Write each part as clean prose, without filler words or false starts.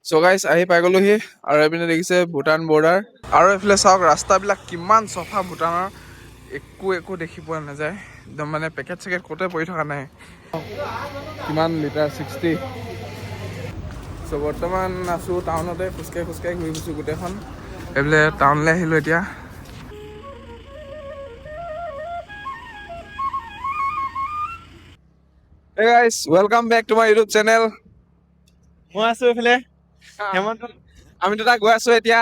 So guys আহি পাই গলোহি আৰু এইপিনে দেখিছে ভূটান বৰ্ডাৰ আৰু এইফালে চাওক ৰাস্তাবিলাক কিমান চফা ভূটানৰ একো দেখি পোৱা নাযায় একদম মানে পেকেট চেকেট ক'তে পৰি থকা নাই কিমান লিটাৰ 60 সো বৰ্তমান আছো টাউনতে খোজকাঢ়ি ঘূৰি ফুৰিছোঁ গোটেইখন এইফালে টাউনলৈ আহিলোঁ এতিয়া Hey guys, welcome back to my YouTube channel. মই আছো এইফালে হেমন্ত আমি দুটা গৈ আছো এতিয়া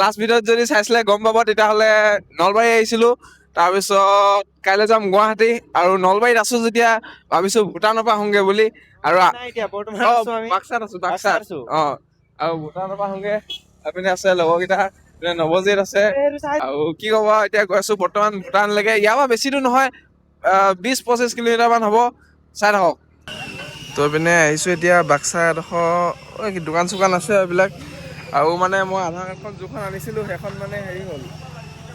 লাষ্ট ভিডিঅ'ত যদি চাইছিলে গম পাব তেতিয়াহ'লে নলবাৰী আহিছিলোঁ তাৰপিছত কাইলৈ যাম গুৱাহাটী আৰু নলবাৰীত আছো যেতিয়া ভাবিছোঁ ভূটানৰ পৰা আহোঁগৈ বুলি আৰু নাই এতিয়া বৰ্তমান আছো আমি বাক্সাত আছো বাক্সাত আছো। আৰু ভূটানৰ পৰা আহোঁগৈ এইপিনে আছে লগৰকেইটা এইপিনে নৱজিত আছে আৰু কি ক'ব এতিয়া গৈ আছো বৰ্তমান ভূটানলৈকে ইয়াৰ পৰা বেছি দূৰ নহয় 20-25 কিলোমিটাৰ মান হ'ব চাই থাকক তো পিনে আহিছোঁ এতিয়া বাক্সা এডোখৰ দোকান চোকান আছে এইবিলাক আৰু মানে মই আধাৰ কাৰ্ডখন যোনখন আনিছিলোঁ সেইখন মানে হেৰি হ'ল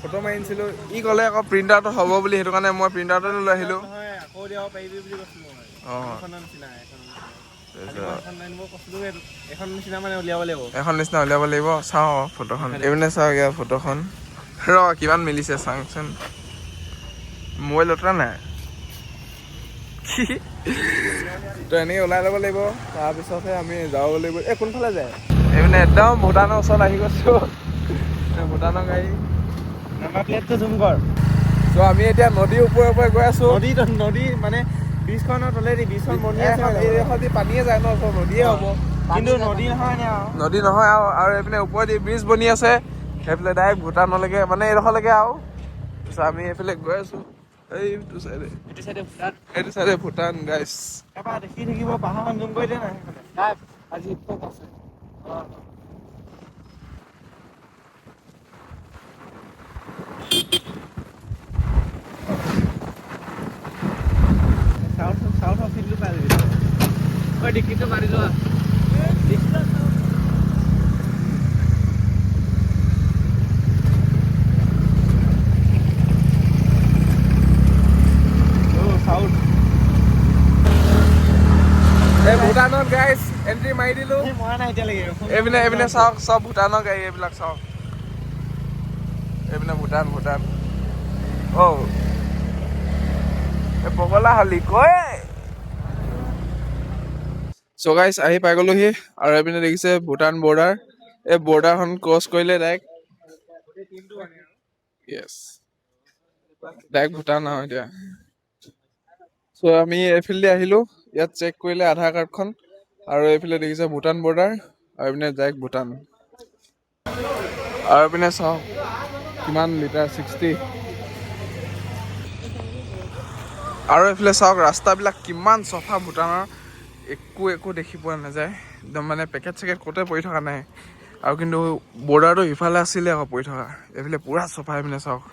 ফটো মাৰি আনিছিলোঁ ই ক'লে আকৌ প্ৰিণ্টাৰটো হ'ব বুলি সেইটো কাৰণে মই প্ৰিণ্টাৰটো লৈ আহিলোঁ আকৌ দিব পাৰিবি বুলি কৈছিলো মই এখনৰ নিচিনা এখন নিচিনা মানে উলিয়াব লাগিব এখন নিচিনা উলিয়াব লাগিব চাওঁ ফটোখন এইপিনে চাওঁ ইয়াৰ ফটোখন ৰ কিমান মিলিছে চাওঁচোন মোবাইল উঠোৱা নাই তো এনেকৈ ওলাই ল'ব লাগিব তাৰপিছতহে আমি যাব লাগিব এই কোনফালে যায় এইপিনে একদম ভূটানৰ ওচৰত আহি গৈছোঁ ভূটানৰ গাড়ী নাম্বাৰ প্লেটটো জুম কৰ ত' আমি এতিয়া নদীৰ ওপৰে গৈ আছোঁ নদী মানে ব্ৰিজখনৰ তলেদি ব্ৰিজখন বনি আছে এইডোখৰ পানীয়ে যায় ন চব নদীয়ে হ'ব কিন্তু নদী নহয় নে নদী নহয় আৰু এইপিনে ওপৰেদি ব্ৰিজ বনি আছে সেইফালে ডাইৰেক্ট ভূটানলৈকে মানে এইডোখৰলৈকে আৰু তাৰপিছত আমি এইফালে গৈ আছোঁ এইটো চাইডে ভূটান গাইছ এবাৰ দেখি থাকিব পাহাৰখন জুম কৰি দে নাই আজি খুব আছে চাউথ ফিল্ডটো পাই যাবি ঐ ডিক্কিটো মাৰি লোৱা চাউথ এই ভূটানত গাইছ এণ্ট্ৰি মাৰি দিলোঁ মৰা নাই এতিয়ালৈকে এইপিনে চাওক চব ভূটানৰ গাড়ী এইবিলাক চাওক এইপিনে ভূটান এই পগলা হলি কয় চ' গাইছ আহি পাই গলোহি আৰু এইপিনে দেখিছে ভূটান বৰ্ডাৰ এই বৰ্ডাৰখন ক্ৰছ কৰিলে ডাইৰেক্ট ভূটান আৰু এতিয়া চ' আমি এইফালে আহিলোঁ ইয়াত চেক কৰিলে আধাৰ কাৰ্ডখন আৰু এইফালে দেখিছে ভূটান বৰ্ডাৰ আৰু এইপিনে ডাইৰেক্ট ভূটান আৰু এইপিনে চাওক কিমান লিটাৰ 60 আৰু এইফালে চাওক ৰাস্তাবিলাক কিমান চফা ভূটানৰ একো দেখি পোৱা নাযায় একদম মানে পেকেট চেকেট ক'তে পৰি থকা নাই আৰু কিন্তু বৰ্ডাৰটো ইফালে আছিলে আকৌ পৰি থকা এইফালে পুৰা চফা এইপিনে চাওক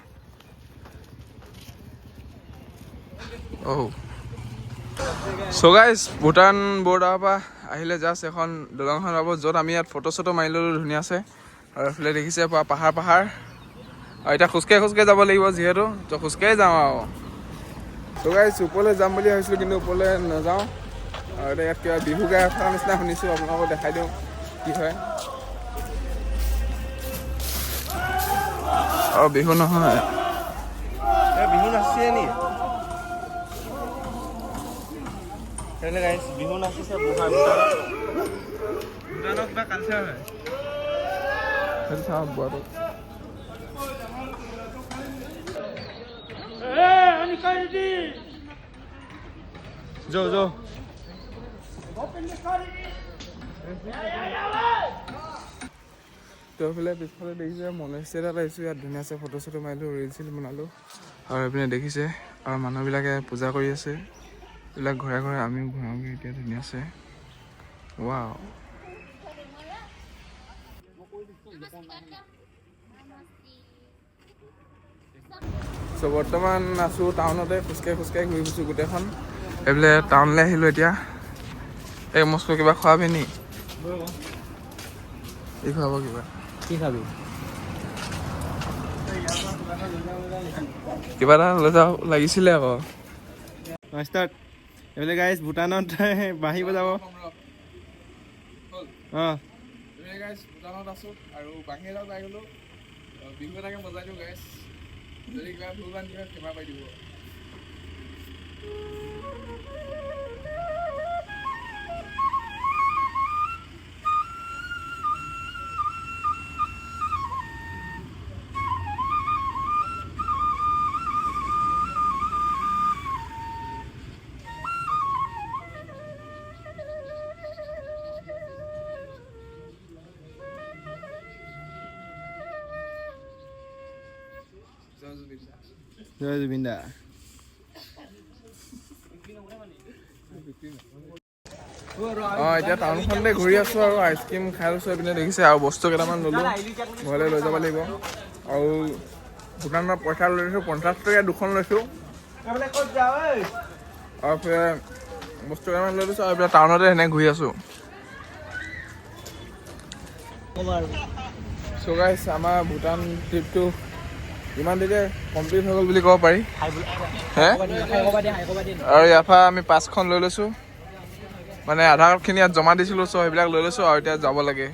চ' গাইছ ভূটান বৰ্ডাৰৰ পৰা আহিলে জাষ্ট এখন দলংখন পাব য'ত আমি ইয়াত ফটো চটো মাৰি ল'লোঁ ধুনীয়াছে আৰু এইফালে দেখিছে পাহাৰ আৰু এতিয়া খোজকাঢ়ি যাব লাগিব যিহেতু তো খোজকাঢ়ি যাওঁ আৰু চ' গাইছ ওপৰলৈ যাম বুলি ভাবিছিলোঁ কিন্তু ওপৰলৈ নাযাওঁ আৰু এতিয়া ইয়াত কিবা বিহু গাই থকা নিচিনা শুনিছোঁ আপোনালোকক দেখাই দিওঁ কি হয় আৰু বিহু নহয় বিহু নাচিছে নি বিহু নাচিছে ভূটানৰ কিবা কালচাৰ হয় সেইটো চাওক বোৱাটো যো তো এইফালে পিছফালে দেখিছে মনেষ্ট্ৰী এটাত আহিছোঁ ইয়াত ধুনীয়াছে ফটো চটো মাৰিলোঁ ৰিল চিল বনালোঁ আৰু এইপিনে দেখিছে আৰু মানুহবিলাকে পূজা কৰি আছে এইবিলাক ঘৰে আমিও ঘূৰাওঁগৈ এতিয়া ধুনীয়াছে ৱাও চ' বৰ্তমান আছোঁ টাউনতে খোজকাঢ়ি ঘূৰি ফুৰিছোঁ গোটেইখন এইফালে টাউনলৈ আহিলোঁ এতিয়া এই মস্কো কিবা খোৱাবি নি কি খুৱাব কিবা কি খাবি কিবা এটা লৈ যাওঁ লাগিছিলে আকৌ এইফালে গাইছ ভূটানত বাঢ়ি বজাব গাইছ ভূটানত আছোঁ আৰু বাহিৰত ওলাই গ'লোঁ বিহু এটাকে বজাই দিওঁ গাইছ যদি কিবা ভুল বান্ধি হয় ক্ষমা পাই দিব জয় জুবিন দা এতিয়া টাউনখনতে ঘূৰি আছোঁ আৰু আইচক্ৰীম খাই লৈছোঁ এইপিনে দেখিছে আৰু বস্তু কেইটামান ল'লোঁ ঘৰলৈ লৈ যাব লাগিব আৰু ভূটানৰ পইচা লৈ লৈছোঁ 50 টকীয়া 2খন লৈছোঁ আৰু এইফালে বস্তু কেইটামান লৈ লৈছোঁ আৰু এইফালে টাউনতে সেনেকৈ ঘূৰি আছোঁ চ' গাইছ আমাৰ ভূটান ট্ৰিপটো ইমান দেৰিতে কমপ্লিট হৈ গ'ল বুলি ক'ব পাৰি হে আৰু ইয়াৰ পৰা আমি 5খন লৈ লৈছোঁ মানে আধাৰ কাৰ্ডখিনি ইয়াত জমা দিছিলোঁ চ' সেইবিলাক লৈ লৈছোঁ আৰু এতিয়া যাব লাগে